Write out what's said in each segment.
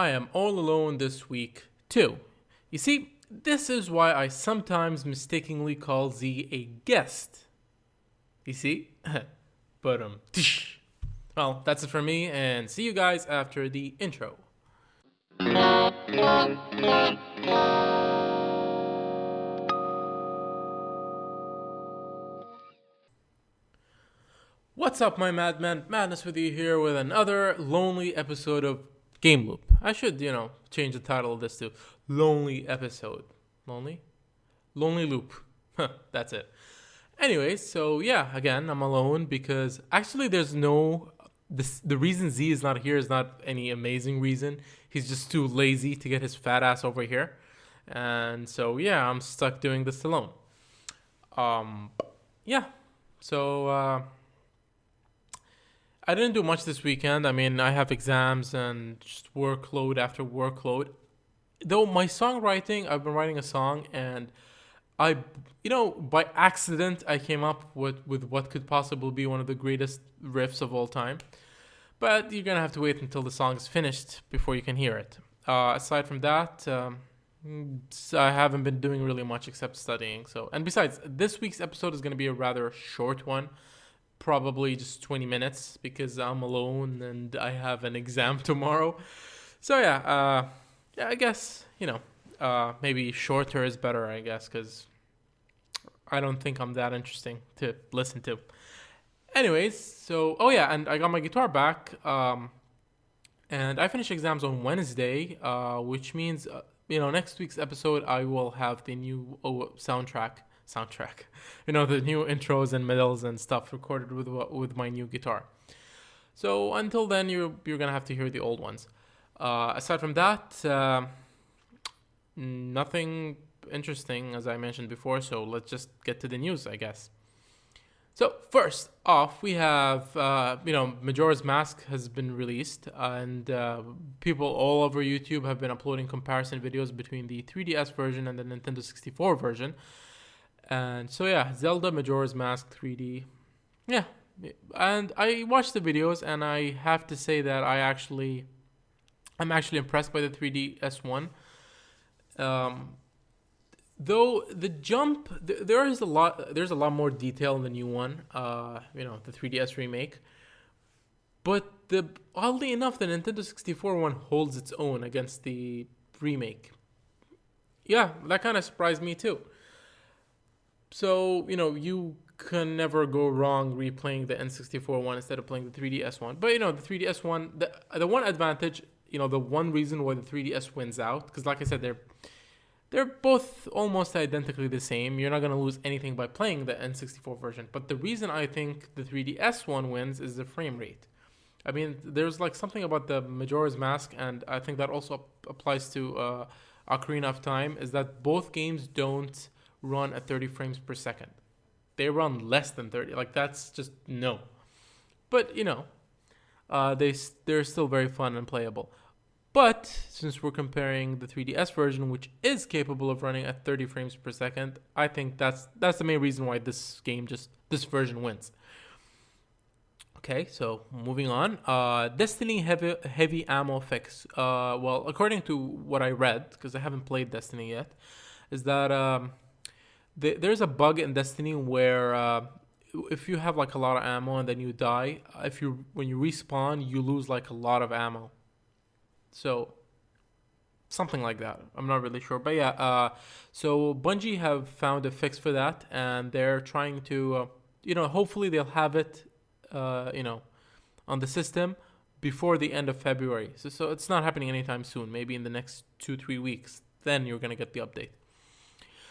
I am all alone this week, too. You see, this is why I sometimes mistakenly call Z a guest. You see? but, Well, that's it for me, and see you guys after the intro. What's up, my madman? Madness with you here with another lonely episode of Game Loop. I should, change the title of this to Lonely Episode. Lonely? Lonely Loop. That's it. Anyways, so yeah, again, I'm alone because actually there's no... the reason Z is not here is not any amazing reason. He's just too lazy to get his fat ass over here. And so, yeah, I'm stuck doing this alone. Yeah. So, I didn't do much this weekend. I mean, I have exams and just workload after workload. Though my songwriting, I've been writing a song and by accident, I came up with what could possibly be one of the greatest riffs of all time. But you're going to have to wait until the song is finished before you can hear it. Aside from that, I haven't been doing really much except studying. And besides, this week's episode is going to be a rather short one. Probably just 20 minutes because I'm alone and I have an exam tomorrow. So yeah, I guess, maybe shorter is better, I guess, because I don't think I'm that interesting to listen to. Anyways, so, and I got my guitar back, and I finished exams on Wednesday, which means, next week's episode I will have the new soundtrack, the new intros and middles and stuff recorded with my new guitar. So until then, you're gonna have to hear the old ones. Aside from that, nothing interesting as I mentioned before. So let's just get to the news, I guess. So first off, we have Majora's Mask has been released, and people all over YouTube have been uploading comparison videos between the 3DS version and the Nintendo 64 version. And so yeah, Zelda Majora's Mask 3D. Yeah. And I watched the videos and I have to say that I'm actually impressed by the 3DS one. Though the jump there's a lot more detail in the new one, the 3DS remake. But oddly enough, the Nintendo 64 one holds its own against the remake. Yeah, that kind of surprised me too. So, you can never go wrong replaying the N64 one instead of playing the 3DS one. But, the 3DS one, the one advantage, the one reason why the 3DS wins out, because like I said, they're both almost identically the same. You're not going to lose anything by playing the N64 version. But the reason I think the 3DS one wins is the frame rate. I mean, there's like something about the Majora's Mask, and I think that also applies to Ocarina of Time, is that both games don't run at 30 frames per second. They run less than 30. Like, that's just no. But, they're still very fun and playable. But since we're comparing the 3DS version, which is capable of running at 30 frames per second, I think that's the main reason why this version wins. Okay, so moving on. Destiny heavy ammo fix. Well, according to what I read, because I haven't played Destiny yet, is that there's a bug in Destiny where if you have like a lot of ammo and then you die, when you respawn, you lose like a lot of ammo. So something like that. I'm not really sure, but yeah. So Bungie have found a fix for that, and they're trying to, hopefully they'll have it, on the system before the end of February. So it's not happening anytime soon. Maybe in the next 2-3 weeks. Then you're gonna get the update.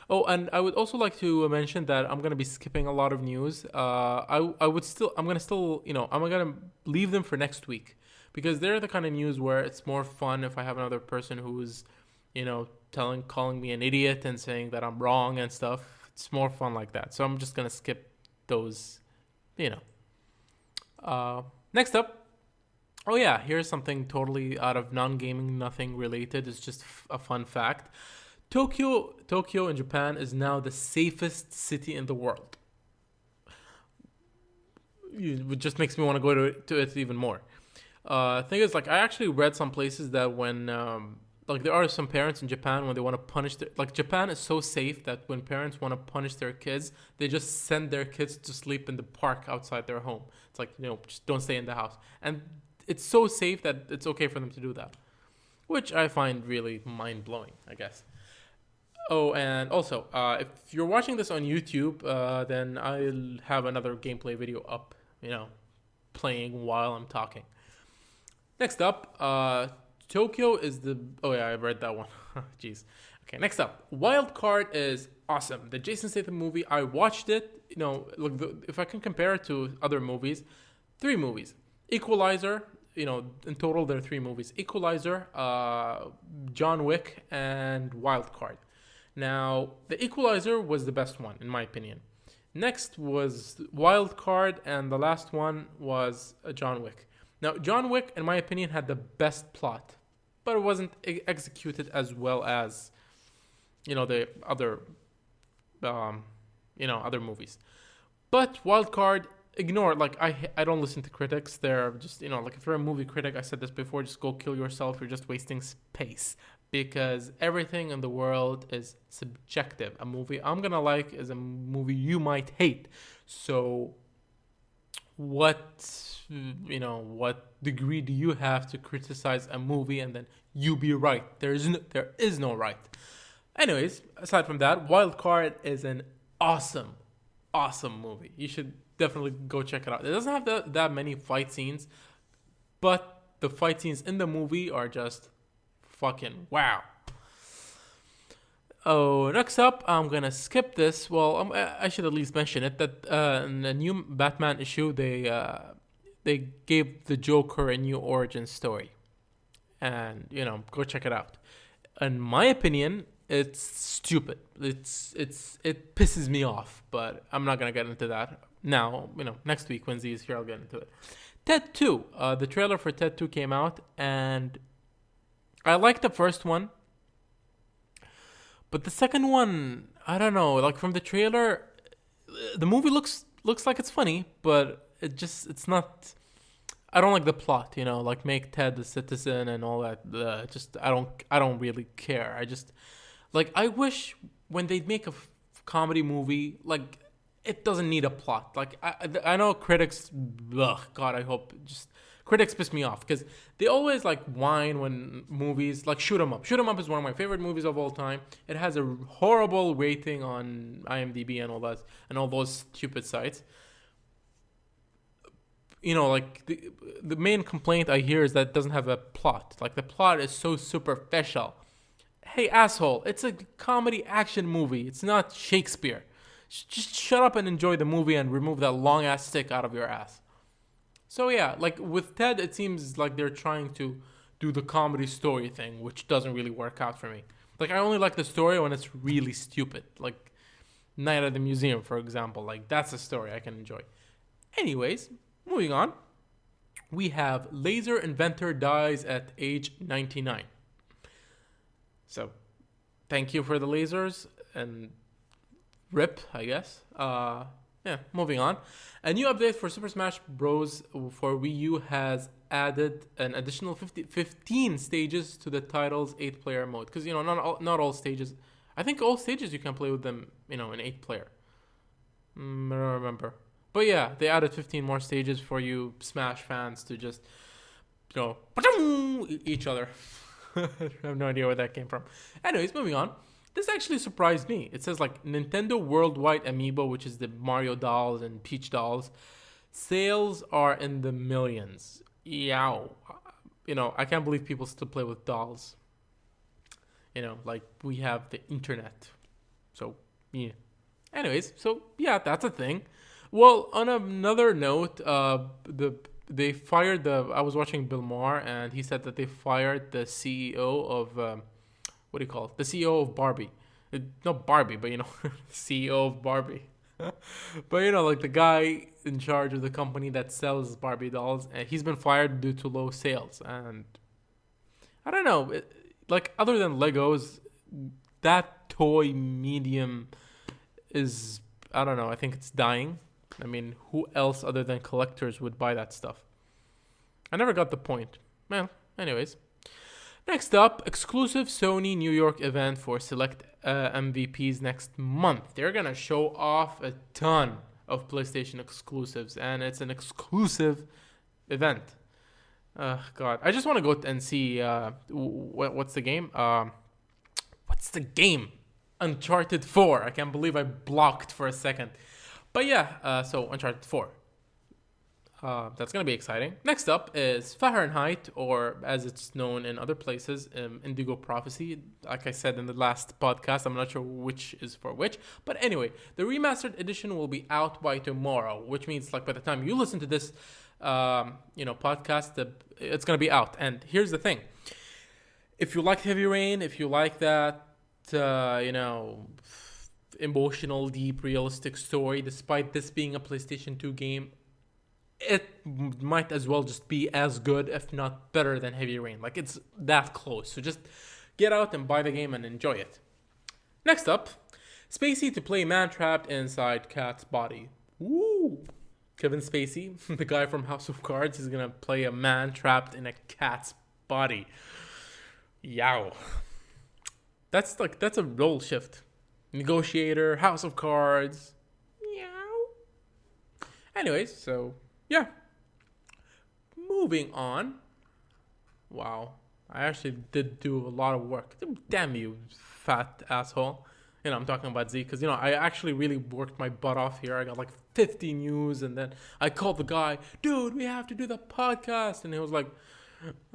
Oh, and I would also like to mention that I'm gonna be skipping a lot of news. I'm gonna leave them for next week because they're the kind of news where it's more fun if I have another person who's, calling me an idiot and saying that I'm wrong and stuff. It's more fun like that. So I'm just gonna skip those. Next up. Oh yeah, here's something totally out of non-gaming, nothing related. It's just a fun fact. Tokyo in Japan is now the safest city in the world. It just makes me want to go to it even more. Thing is, like, I actually read some places that when like there are some parents in Japan when they want to punish their, like Japan is so safe that when parents want to punish their kids, they just send their kids to sleep in the park outside their home. It's like, just don't stay in the house. And it's so safe that it's okay for them to do that, which I find really mind-blowing, I guess. Oh, and also, if you're watching this on YouTube, then I'll have another gameplay video up, playing while I'm talking. Next up, Tokyo is the. Oh yeah, I read that one. Jeez. Okay, next up, Wild Card is awesome. The Jason Statham movie. I watched it. Look, if I can compare it to other movies, 3 movies. Equalizer. In total there are 3 movies. Equalizer, John Wick, and Wild Card. Now, the Equalizer was the best one in my opinion. Next was Wild Card, and the last one was John Wick. Now, John Wick, in my opinion, had the best plot, but it wasn't executed as well as, the other, other movies. But Wild Card, ignore it. Like, I don't listen to critics. They're just, like, if you're a movie critic, I said this before, just go kill yourself. You're just wasting space because everything in the world is subjective. A movie I'm gonna like is a movie you might hate. So what degree do you have to criticize a movie and then you be right? There is no right. Anyways, aside from that, Wild Card is an awesome movie. You should definitely go check it out. It doesn't have that many fight scenes, but the fight scenes in the movie are just fucking wow. Oh, next up, I'm gonna skip this. Well, I should at least mention it that in the new Batman issue, they gave the Joker a new origin story, and go check it out. In my opinion, it's stupid. It pisses me off, but I'm not gonna get into that now. Next week when Z is here, I'll get into it. Ted 2, the trailer for Ted 2 came out, and I liked the first one. But the second one, I don't know. Like from the trailer, the movie looks like it's funny, but it's not. I don't like the plot, like make Ted a citizen and all that. I don't really care. I just like I wish when they make a comedy movie, like it doesn't need a plot. Like I know critics, God, I hope just. Critics piss me off because they always like whine when movies like Shoot 'em Up. Shoot 'em Up is one of my favorite movies of all time. It has a horrible rating on IMDb and all that and all those stupid sites. Like the main complaint I hear is that it doesn't have a plot. Like the plot is so superficial. Hey asshole, it's a comedy action movie. It's not Shakespeare. Just shut up and enjoy the movie and remove that long ass stick out of your ass. So yeah, like with Ted, it seems like they're trying to do the comedy story thing, which doesn't really work out for me. Like I only like the story when it's really stupid. Like Night at the Museum, for example. Like that's a story I can enjoy. Anyways, moving on. We have laser inventor dies at age 99. So, thank you for the lasers and rip, I guess. Moving on. A new update for Super Smash Bros. For Wii U has added an additional 15 stages to the title's 8-player mode. Because, not all stages. I think all stages you can play with them, in 8-player. I don't remember. But yeah, they added 15 more stages for you Smash fans to just, each other. I have no idea where that came from. Anyways, moving on. This actually surprised me. It says like Nintendo Worldwide Amiibo, which is the Mario dolls and Peach dolls, sales are in the millions. Yow. I can't believe people still play with dolls. Like we have the internet. So, yeah. Anyways, that's a thing. Well, on another note, they fired I was watching Bill Maher, and he said that they fired the CEO of what do you call it? The CEO of Barbie. Not Barbie, but CEO of Barbie. But like the guy in charge of the company that sells Barbie dolls, and he's been fired due to low sales. And I don't know, like other than Legos, that toy medium is, I don't know, I think it's dying. I mean, who else other than collectors would buy that stuff? I never got the point. Well, anyways. Next up, exclusive Sony New York event for select MVPs next month. They're going to show off a ton of PlayStation exclusives, and it's an exclusive event. God, I just want to go and see what's the game? What's the game? Uncharted 4. I can't believe I blocked for a second. But yeah, so Uncharted 4. That's going to be exciting. Next up is Fahrenheit, or as it's known in other places, Indigo Prophecy. Like I said in the last podcast, I'm not sure which is for which. But anyway, the remastered edition will be out by tomorrow, which means like by the time you listen to this podcast, it's going to be out. And here's the thing. If you like Heavy Rain, if you like that, emotional, deep, realistic story, despite this being a PlayStation 2 game, it might as well just be as good, if not better, than Heavy Rain. Like, it's that close. So just get out and buy the game and enjoy it. Next up, Spacey to play man trapped inside cat's body. Woo! Kevin Spacey, the guy from House of Cards, is gonna play a man trapped in a cat's body. Yow. That's a role shift. Negotiator, House of Cards. Meow. Anyways, so yeah. Moving on. Wow. I actually did do a lot of work. Damn you, fat asshole. I'm talking about Z, because, I actually really worked my butt off here. I got like 50 news, and then I called the guy, dude, we have to do the podcast. And he was like, and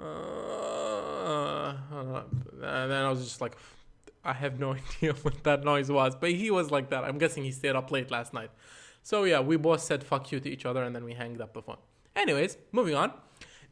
then I was just like, I have no idea what that noise was. But he was like that. I'm guessing he stayed up late last night. So yeah, we both said fuck you to each other, and then we hanged up the phone. Anyways, moving on.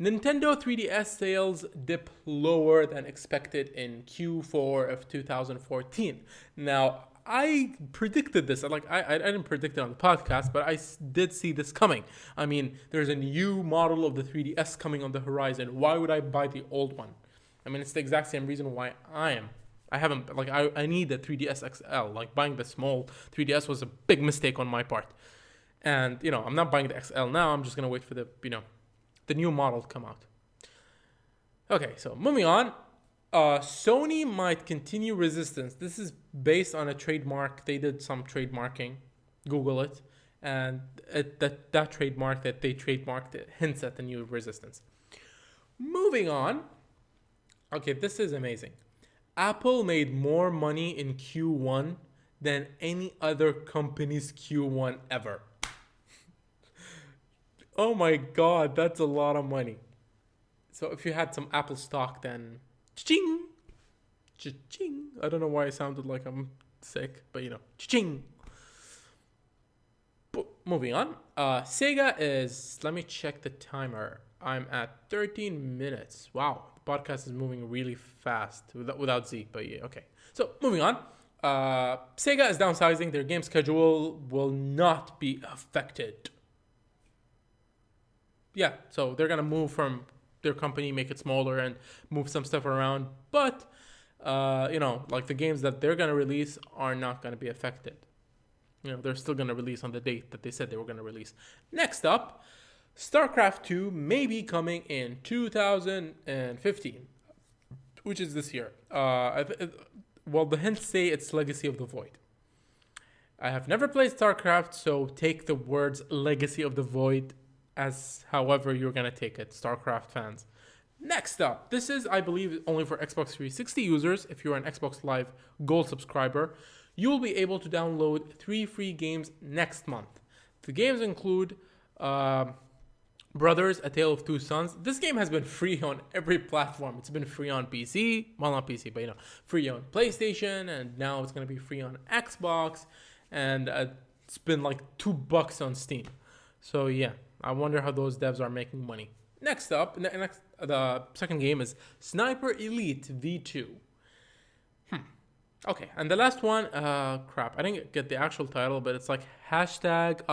Nintendo 3DS sales dip lower than expected in Q4 of 2014. Now, I predicted this. I didn't predict it on the podcast, but I did see this coming. I mean, there's a new model of the 3DS coming on the horizon. Why would I buy the old one? I mean, it's the exact same reason why I need the 3DS XL. Like, buying the small 3DS was a big mistake on my part. And, I'm not buying the XL now. I'm just going to wait for the new model to come out. Okay, so moving on. Sony might continue Resistance. This is based on a trademark. They did some trademarking. Google it. And that trademark that they trademarked it hints at the new Resistance. Moving on. Okay, this is amazing. Apple made more money in Q1 than any other company's Q1 ever. Oh my God, that's a lot of money. So if you had some Apple stock, then cha-ching, cha-ching. I don't know why I sounded like I'm sick, but cha-ching. Moving on. Sega is, let me check the timer. I'm at 13 minutes. Wow, the podcast is moving really fast without Z, but yeah, okay. So moving on. Sega is downsizing. Their game schedule will not be affected. Yeah, so they're going to move from their company, make it smaller, and move some stuff around. But, like the games that they're going to release are not going to be affected. They're still going to release on the date that they said they were going to release. Next up, StarCraft 2 may be coming in 2015, which is this year. The hints say it's Legacy of the Void. I have never played StarCraft, so take the words Legacy of the Void as however you're going to take it, StarCraft fans. Next up, this is, I believe, only for Xbox 360 users. If you're an Xbox Live Gold subscriber, you will be able to download 3 free games next month. The games include Brothers, A Tale of Two Sons. This game has been free on every platform. It's been free on PC, well, not PC, but free on PlayStation, and now it's going to be free on Xbox, and it's been like $2 on Steam. So yeah, I wonder how those devs are making money. Next up, the second game is Sniper Elite V2. Okay, and the last one, I didn't get the actual title, but it's like #IDARB.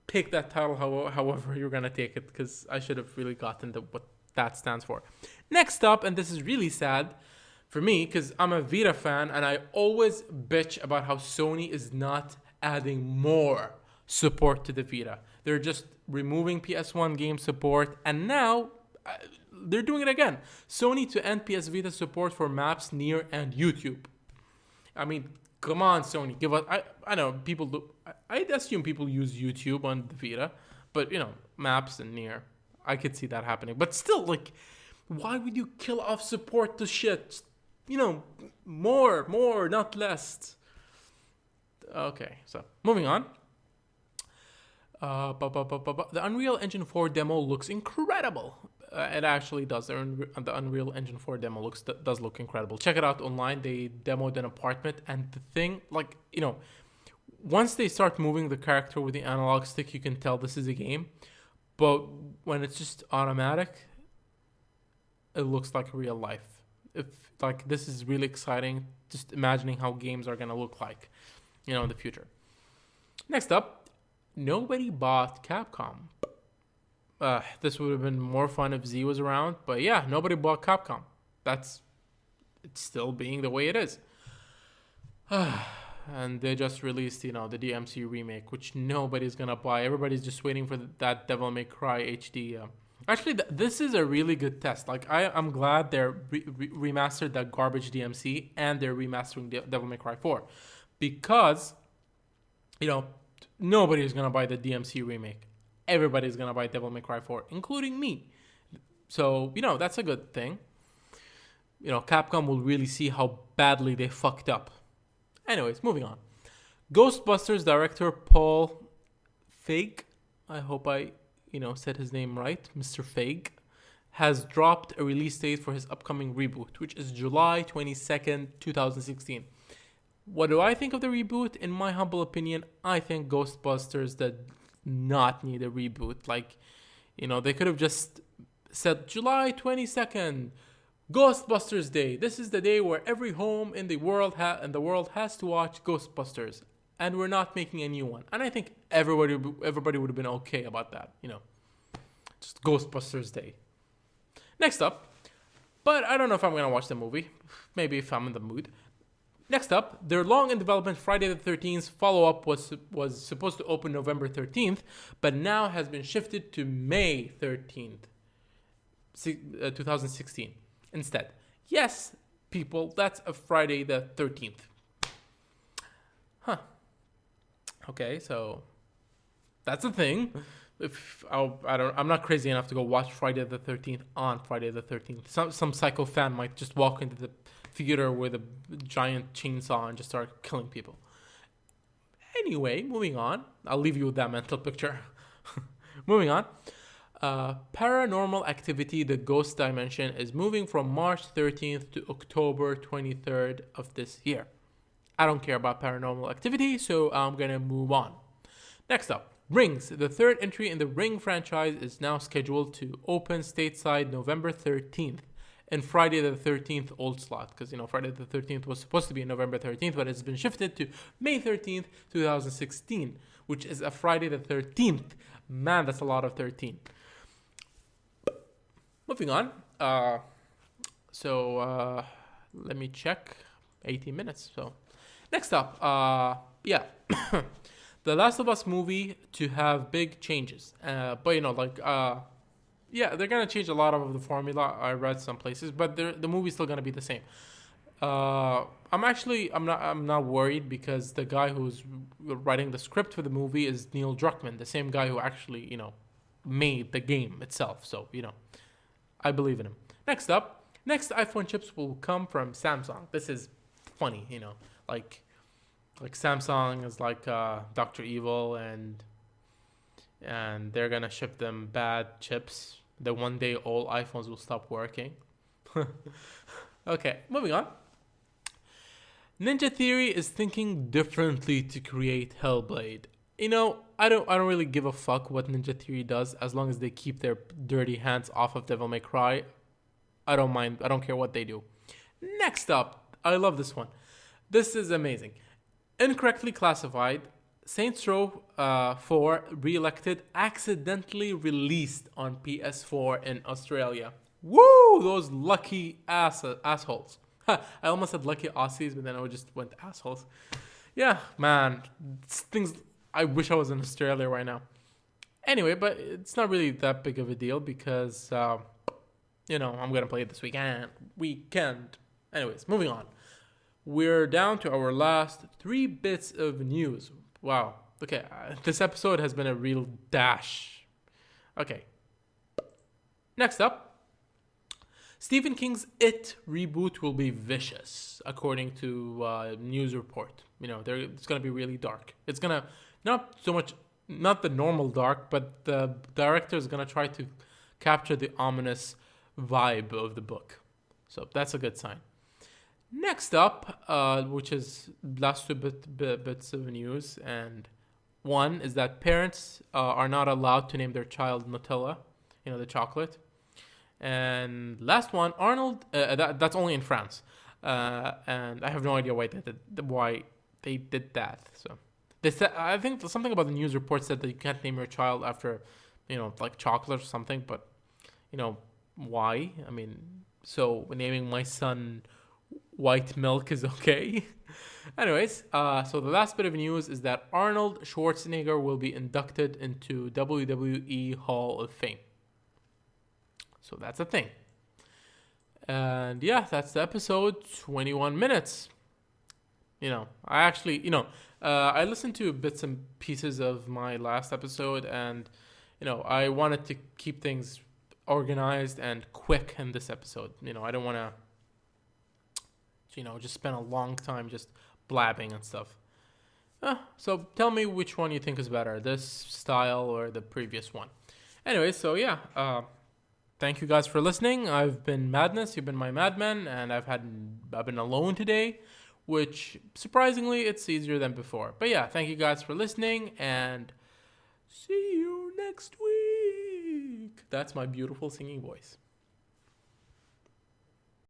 Pick that title however you're going to take it, because I should have really gotten what that stands for. Next up, and this is really sad for me, because I'm a Vita fan, and I always bitch about how Sony is not adding more support to the Vita. They're just removing PS1 game support, and now they're doing it again. Sony to end PS Vita support for Maps, Near, and YouTube. I mean, come on, Sony, give us. I know people do. I assume people use YouTube on the Vita, but Maps and Near, I could see that happening. But still, like, why would you kill off support to shit? More, not less. Okay, so moving on. The Unreal Engine 4 demo looks incredible. It actually does. The Unreal Engine 4 demo does look incredible. Check it out online. They demoed an apartment, and the thing, once they start moving the character with the analog stick, you can tell this is a game. But when it's just automatic, it looks like real life. This is really exciting. Just imagining how games are gonna look like, in the future. Next up, nobody bought Capcom. This would have been more fun if Z was around, but yeah, nobody bought Capcom. It's still being the way it is. And they just released, the DMC remake, which nobody's gonna buy. Everybody's just waiting for that Devil May Cry HD. Actually, this is a really good test. I'm glad they're remastered that garbage DMC, and they're remastering Devil May Cry 4, because, nobody's gonna buy the DMC remake. Everybody's gonna buy Devil May Cry 4, including me. So, that's a good thing. Capcom will really see how badly they fucked up. Anyways, moving on. Ghostbusters director Paul Feig, I hope I, said his name right, Mr. Feig, has dropped a release date for his upcoming reboot, which is July 22nd, 2016. What do I think of the reboot? In my humble opinion, I think Ghostbusters does not need a reboot. They could have just said July 22nd, Ghostbusters Day. This is the day where every home in the world has to watch Ghostbusters, and we're not making a new one. And I think everybody would have been okay about that. Just Ghostbusters Day. Next up, but I don't know if I'm gonna watch the movie. Maybe if I'm in the mood. Next up, their long in development Friday the 13th follow-up was supposed to open November 13th, but now has been shifted to May 13th, 2016 instead. Yes, people, that's a Friday the 13th. Huh. Okay, so that's a thing. I'm not crazy enough to go watch Friday the 13th on Friday the 13th. Some psycho fan might just walk into the theater with a giant chainsaw and just start killing people. Anyway, moving on. I'll leave you with that mental picture. Moving on. Paranormal Activity, The Ghost Dimension, is moving from March 13th to October 23rd of this year. I don't care about Paranormal Activity, so I'm going to move on. Next up, Rings. The third entry in the Ring franchise is now scheduled to open stateside November 13th. And Friday the 13th old slot, because Friday the 13th was supposed to be November 13th, but it's been shifted to May 13th, 2016, which is a Friday the 13th. Man, that's a lot of 13. Moving on. Let me check. 18 minutes. So, next up, The Last of Us movie to have big changes. They're gonna change a lot of the formula. I read some places, but the movie's still gonna be the same. I'm not worried, because the guy who's writing the script for the movie is Neil Druckmann, the same guy who actually made the game itself. So I believe in him. Next iPhone chips will come from Samsung. This is funny, like Samsung is like Dr. Evil, and they're gonna ship them bad chips. The one day all iPhones will stop working. Okay, moving on. Ninja Theory is thinking differently to create Hellblade. I don't really give a fuck what Ninja Theory does, as long as they keep their dirty hands off of Devil May Cry. I don't mind. I don't care what they do. Next up, I love this one. This is amazing. Incorrectly classified. Saints Row 4 re-elected accidentally released on PS4 in Australia. Woo! Those lucky assholes. I almost said lucky Aussies, but then I just went assholes. Yeah, man. Things I wish I was in Australia right now. Anyway, but it's not really that big of a deal because I'm gonna play it this weekend. Anyways, moving on. We're down to our last 3 bits of news. Wow. Okay, this episode has been a real dash. Okay. Next up, Stephen King's It reboot will be vicious, according to news report. It's gonna be really dark. It's gonna not the normal dark, but the director is gonna try to capture the ominous vibe of the book. So that's a good sign. Next up, which is last 2 bits of news, and one is that parents are not allowed to name their child Nutella, the chocolate. And last one, Arnold. That's only in France, and I have no idea why they did that. So they said, I think something about the news report said that you can't name your child after, like chocolate or something. But, why? I mean, so naming my son White Milk is okay. Anyways, so the last bit of news is that Arnold Schwarzenegger will be inducted into WWE Hall of Fame. So that's a thing. And yeah, that's the episode. 21 minutes. I listened to bits and pieces of my last episode, and I wanted to keep things organized and quick in this episode. I don't want to just spend a long time just blabbing and stuff. So tell me which one you think is better, this style or the previous one. Anyway, so yeah, thank you guys for listening. I've been Madness, you've been my Madman, and I've been alone today, which surprisingly it's easier than before. But yeah, thank you guys for listening, and see you next week. That's my beautiful singing voice.